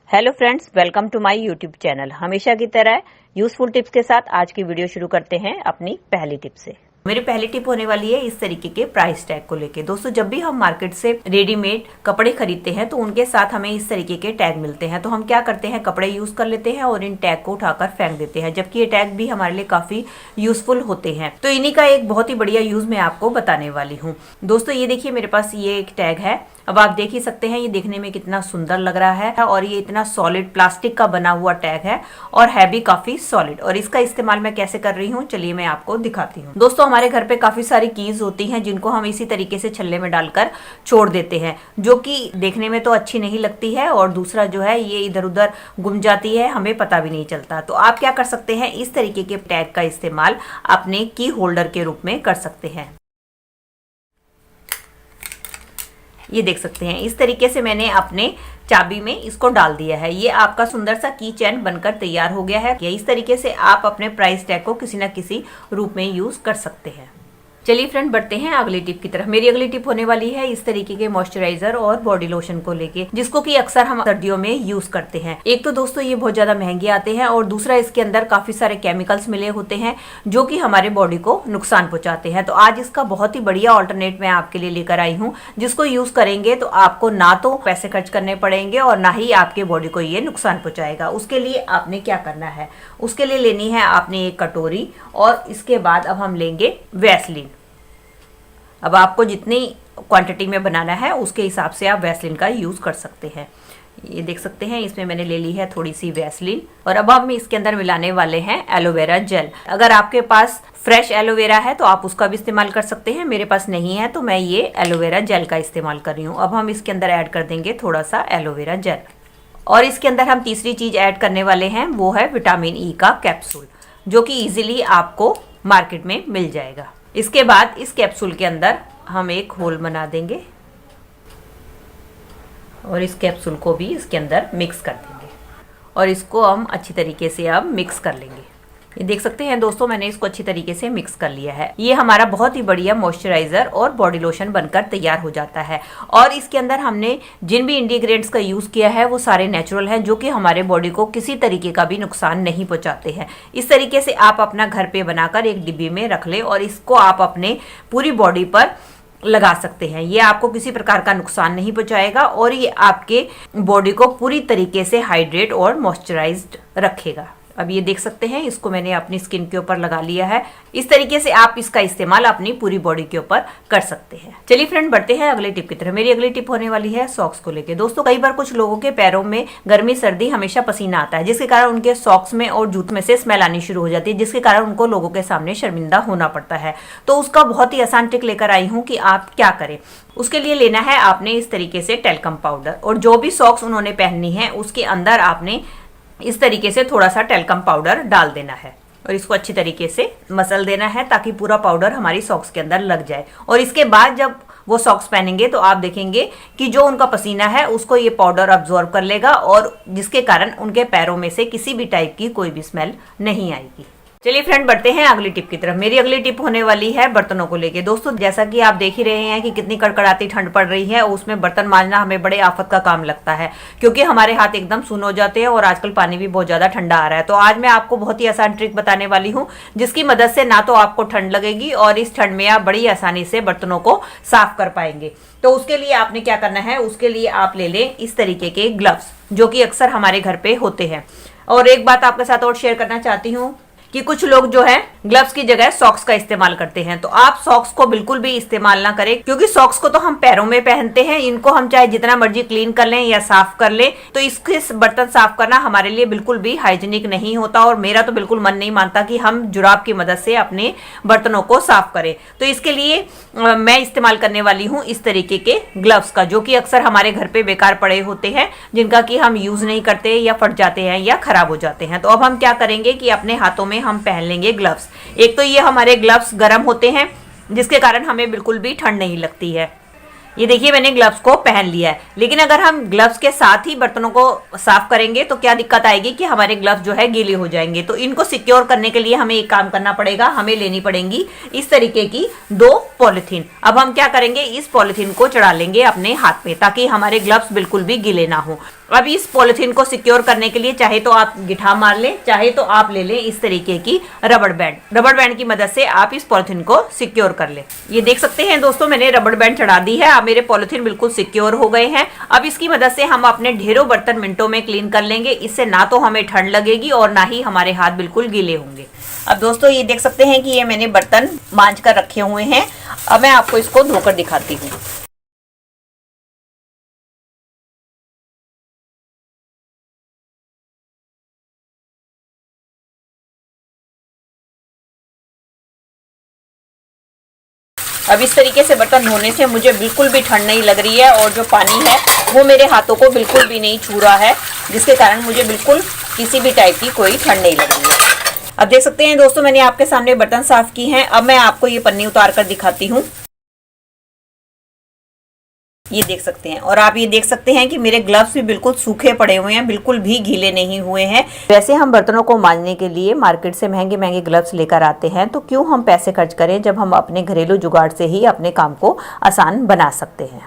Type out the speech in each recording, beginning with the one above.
Hello friends, welcome to my YouTube channel. हमेशा की तरह यूजफुल टिप्स के साथ आज की वीडियो शुरू करते हैं अपनी पहली टिप से। मेरी पहली टिप होने वाली है इस तरीके के प्राइस टैग को लेके। दोस्तों, जब भी हम मार्केट से रेडीमेड कपड़े खरीदते हैं तो उनके साथ हमें इस तरीके के टैग मिलते हैं। तो हम क्या करते हैं, कपड़े यूज कर लेते हैं और इन टैग को उठाकर फेंक देते हैं, जबकि ये टैग भी हमारे लिए काफी यूजफुल होते हैं। तो इन्हीं का एक बहुत ही बढ़िया यूज मैं आपको बताने वाली हूँ। दोस्तों, ये देखिए मेरे पास ये एक टैग है। अब आप देख ही सकते हैं ये देखने में कितना सुंदर लग रहा है और ये इतना सॉलिड प्लास्टिक का बना हुआ टैग है और है भी काफी सॉलिड। और इसका इस्तेमाल मैं कैसे कर रही हूँ, चलिए मैं आपको दिखाती हूँ। दोस्तों, हमारे घर पे काफी सारी कीज होती हैं जिनको हम इसी तरीके से छल्ले में डालकर छोड़ देते हैं, जो कि देखने में तो अच्छी नहीं लगती है और दूसरा जो है ये इधर उधर गुम जाती है, हमें पता भी नहीं चलता। तो आप क्या कर सकते हैं, इस तरीके के टैग का इस्तेमाल अपने की होल्डर के रूप में कर सकते हैं। ये देख सकते हैं इस तरीके से मैंने अपने चाबी में इसको डाल दिया है। ये आपका सुंदर सा की चेन बनकर तैयार हो गया है। इस तरीके से आप अपने प्राइस टैग को किसी न किसी रूप में यूज कर सकते हैं। चलिए फ्रेंड, बढ़ते हैं अगली टिप की तरफ। मेरी अगली टिप होने वाली है इस तरीके के मॉइस्चराइजर और बॉडी लोशन को लेके, जिसको कि अक्सर हम सर्दियों में यूज करते हैं। एक तो दोस्तों ये बहुत ज्यादा महंगे आते हैं और दूसरा इसके अंदर काफी सारे केमिकल्स मिले होते हैं जो कि हमारे बॉडी को नुकसान पहुंचाते हैं। तो आज इसका बहुत ही बढ़िया ऑल्टरनेट मैं आपके लिए लेकर आई हूँ, जिसको यूज करेंगे तो आपको ना तो पैसे खर्च करने पड़ेंगे और ना ही आपके बॉडी को ये नुकसान पहुंचाएगा। उसके लिए आपने क्या करना है, उसके लिए लेनी है आपने एक कटोरी और इसके बाद अब हम लेंगे वैसलीन। अब आपको जितनी क्वांटिटी में बनाना है उसके हिसाब से आप वैसलीन का यूज कर सकते हैं। ये देख सकते हैं इसमें मैंने ले ली है थोड़ी सी वैसलीन और अब हम इसके अंदर मिलाने वाले हैं एलोवेरा जेल। अगर आपके पास फ्रेश एलोवेरा है तो आप उसका भी इस्तेमाल कर सकते हैं, मेरे पास नहीं है तो मैं ये एलोवेरा जेल का इस्तेमाल कर रही हूँ। अब हम इसके अंदर ऐड कर देंगे थोड़ा सा एलोवेरा जेल और इसके अंदर हम तीसरी चीज ऐड करने वाले हैं, वो है विटामिन ई का कैप्सूल, जो कि इजीली आपको मार्केट में मिल जाएगा। इसके बाद इस कैप्सूल के अंदर हम एक होल बना देंगे और इस कैप्सूल को भी इसके अंदर मिक्स कर देंगे और इसको हम अच्छी तरीके से अब मिक्स कर लेंगे। ये देख सकते हैं दोस्तों, मैंने इसको अच्छी तरीके से मिक्स कर लिया है। ये हमारा बहुत ही बढ़िया मॉइस्चराइजर और बॉडी लोशन बनकर तैयार हो जाता है और इसके अंदर हमने जिन भी इंग्रेडिएंट्स का यूज किया है वो सारे नेचुरल हैं, जो कि हमारे बॉडी को किसी तरीके का भी नुकसान नहीं पहुंचाते हैं। इस तरीके से आप अपना घर पे बनाकर एक डिब्बी में रख ले और इसको आप अपने पूरी बॉडी पर लगा सकते हैं। ये आपको किसी प्रकार का नुकसान नहीं पहुंचाएगा और ये आपके बॉडी को पूरी तरीके से हाइड्रेट और मॉइस्चराइज्ड रखेगा। अब ये देख सकते हैं इसको मैंने अपनी स्किन के ऊपर लगा लिया है। इस तरीके से आप इसका इस्तेमाल अपनी पूरी बॉडी के ऊपर कर सकते हैं। चलिए फ्रेंड, बढ़ते हैं अगली टिप की तरफ। मेरी अगली टिप होने वाली है सॉक्स को लेके। दोस्तों, कई बार कुछ लोगों के पैरों में गर्मी सर्दी हमेशा पसीना आता है, जिसके कारण उनके सॉक्स में और जूते में से स्मेल आनी शुरू हो जाती है, जिसके कारण उनको लोगों के सामने शर्मिंदा होना पड़ता है। तो उसका बहुत ही आसान ट्रिक लेकर आई हूँ कि आप क्या करें। उसके लिए लेना है आपने इस तरीके से टेल्कम पाउडर और जो भी सॉक्स उन्होंने पहननी है उसके अंदर आपने इस तरीके से थोड़ा सा टेल्कम पाउडर डाल देना है और इसको अच्छी तरीके से मसल देना है ताकि पूरा पाउडर हमारी सॉक्स के अंदर लग जाए। और इसके बाद जब वो सॉक्स पहनेंगे तो आप देखेंगे कि जो उनका पसीना है उसको ये पाउडर अब्जॉर्ब कर लेगा और जिसके कारण उनके पैरों में से किसी भी टाइप की कोई भी स्मेल नहीं आएगी। चलिए फ्रेंड, बढ़ते हैं अगली टिप की तरफ। मेरी अगली टिप होने वाली है बर्तनों को लेके। दोस्तों, जैसा कि आप देख ही रहे हैं कि कितनी कड़कड़ाती ठंड पड़ रही है, उसमें बर्तन मांजना हमें बड़े आफत का काम लगता है, क्योंकि हमारे हाथ एकदम सून हो जाते हैं और आजकल पानी भी बहुत ज्यादा ठंडा आ रहा है। तो आज मैं आपको बहुत ही आसान ट्रिक बताने वाली हूँ, जिसकी मदद से ना तो आपको ठंड लगेगी और इस ठंड में आप बड़ी आसानी से बर्तनों को साफ कर पाएंगे। तो उसके लिए आपने क्या करना है, उसके लिए आप ले लें इस तरीके के ग्लव्स, जो कि अक्सर हमारे घर पे होते हैं। और एक बात आपके साथ और शेयर करना चाहती हूँ कि कुछ लोग जो है ग्लव्स की जगह सॉक्स का इस्तेमाल करते हैं। तो आप सॉक्स को बिल्कुल भी इस्तेमाल ना करें, क्योंकि सॉक्स को तो हम पैरों में पहनते हैं, इनको हम चाहे जितना मर्जी क्लीन कर लें या साफ कर लें, तो इसके बर्तन साफ करना हमारे लिए बिल्कुल भी हाइजीनिक नहीं होता और मेरा तो बिल्कुल मन नहीं मानता कि हम जुराब की मदद से अपने बर्तनों को साफ करें। तो इसके लिए मैं इस्तेमाल करने वाली हूँ इस तरीके के ग्लव्स का, जो कि अक्सर हमारे घर पे बेकार पड़े होते हैं, जिनका कि हम यूज नहीं करते या फट जाते हैं या खराब हो जाते हैं। तो अब हम क्या करेंगे कि अपने हाथों में हम पहन लेंगे ग्लव्स। एक तो ये हमारे ग्लव्स गर्म होते हैं, जिसके कारण हमें बिल्कुल भी ठंड नहीं लगती है। ये देखिए मैंने ग्लव्स को पहन लिया है, लेकिन अगर हम ग्लव्स के साथ ही बर्तनों को साफ करेंगे तो क्या दिक्कत आएगी कि हमारे ग्लव्स जो है गीले हो जाएंगे। तो इनको सिक्योर करने के लिए हमें एक काम करना पड़ेगा, हमें लेनी पड़ेंगी इस तरीके की 2 पॉलिथीन। अब हम क्या करेंगे, इस पॉलिथीन को चढ़ा लेंगे अपने हाथ पे ताकि हमारे ग्लव्स बिल्कुल भी गीले ना हो। अब इस पॉलिथीन को सिक्योर करने के लिए चाहे तो आप गिठा मार लें, चाहे तो आप ले लें इस तरीके की रबड़ बैंड। रबड़ बैंड की मदद से आप इस पॉलिथीन को सिक्योर कर लें। ये देख सकते हैं दोस्तों, मैंने रबड़ बैंड चढ़ा दी है। अब मेरे पॉलिथीन बिल्कुल सिक्योर हो गए हैं। अब इसकी मदद से हम अपने ढेरों बर्तन मिनटों में क्लीन कर लेंगे। इससे ना तो हमें ठंड लगेगी और ना ही हमारे हाथ बिल्कुल गीले होंगे। अब दोस्तों ये देख सकते हैं कि ये मैंने बर्तन मांज कर रखे हुए हैं। अब मैं आपको इसको धोकर दिखाती हूँ। अब इस तरीके से बर्तन धोने से मुझे बिल्कुल भी ठंड नहीं लग रही है और जो पानी है वो मेरे हाथों को बिल्कुल भी नहीं छू रहा है, जिसके कारण मुझे बिल्कुल किसी भी टाइप की कोई ठंड नहीं लग रही है। अब देख सकते हैं दोस्तों, मैंने आपके सामने बर्तन साफ की हैं। अब मैं आपको ये पन्नी उतार कर दिखाती हूँ। ये देख सकते हैं, और आप ये देख सकते हैं कि मेरे ग्लव्स भी बिल्कुल सूखे पड़े हुए हैं, बिल्कुल भी गीले नहीं हुए हैं। वैसे हम बर्तनों को मांजने के लिए मार्केट से महंगे महंगे ग्लव्स लेकर आते हैं, तो क्यों हम पैसे खर्च करें जब हम अपने घरेलू जुगाड़ से ही अपने काम को आसान बना सकते हैं।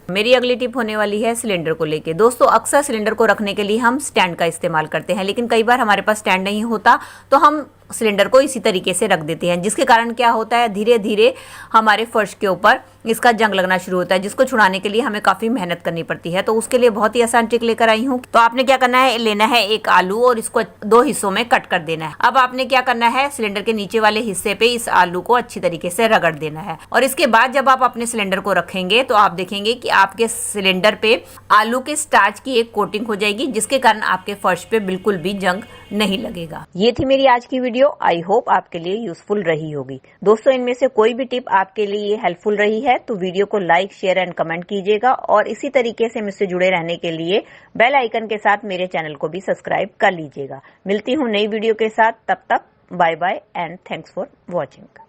मेरी अगली टिप होने वाली है सिलेंडर को लेके। दोस्तों अक्सर सिलेंडर को रखने के लिए हम स्टैंड का इस्तेमाल करते हैं, लेकिन कई बार हमारे पास स्टैंड नहीं होता तो हम सिलेंडर को इसी तरीके से रख देते हैं, जिसके कारण क्या होता है, धीरे धीरे हमारे फर्श के ऊपर इसका जंग लगना शुरू होता है, जिसको छुड़ाने के लिए हमें काफ़ी मेहनत करनी पड़ती है। तो उसके लिए बहुत ही आसान ट्रिक लेकर आई हूँ। तो आपने क्या करना है, लेना है एक आलू और इसको 2 हिस्सों में कट कर देना है। अब आपने क्या करना है, सिलेंडर के नीचे वाले हिस्से पे इस आलू को अच्छी तरीके से रगड़ देना है, और इसके बाद जब आप अपने सिलेंडर को रखेंगे तो आप देखेंगे कि आपके सिलेंडर पे आलू के स्टार्च की एक कोटिंग हो जाएगी, जिसके कारण आपके फर्श पे बिल्कुल भी जंग नहीं लगेगा। ये थी मेरी आज की वीडियो। आई होप आपके लिए यूजफुल रही होगी। दोस्तों इनमें से कोई भी टिप आपके लिए हेल्पफुल रही है तो वीडियो को लाइक, शेयर एंड कमेंट कीजिएगा, और इसी तरीके से मुझसे जुड़े रहने के लिए बेल आइकन के साथ मेरे चैनल को भी सब्सक्राइब कर लीजिएगा। मिलती हूँ नई वीडियो के साथ, तब तक bye bye and thanks for watching.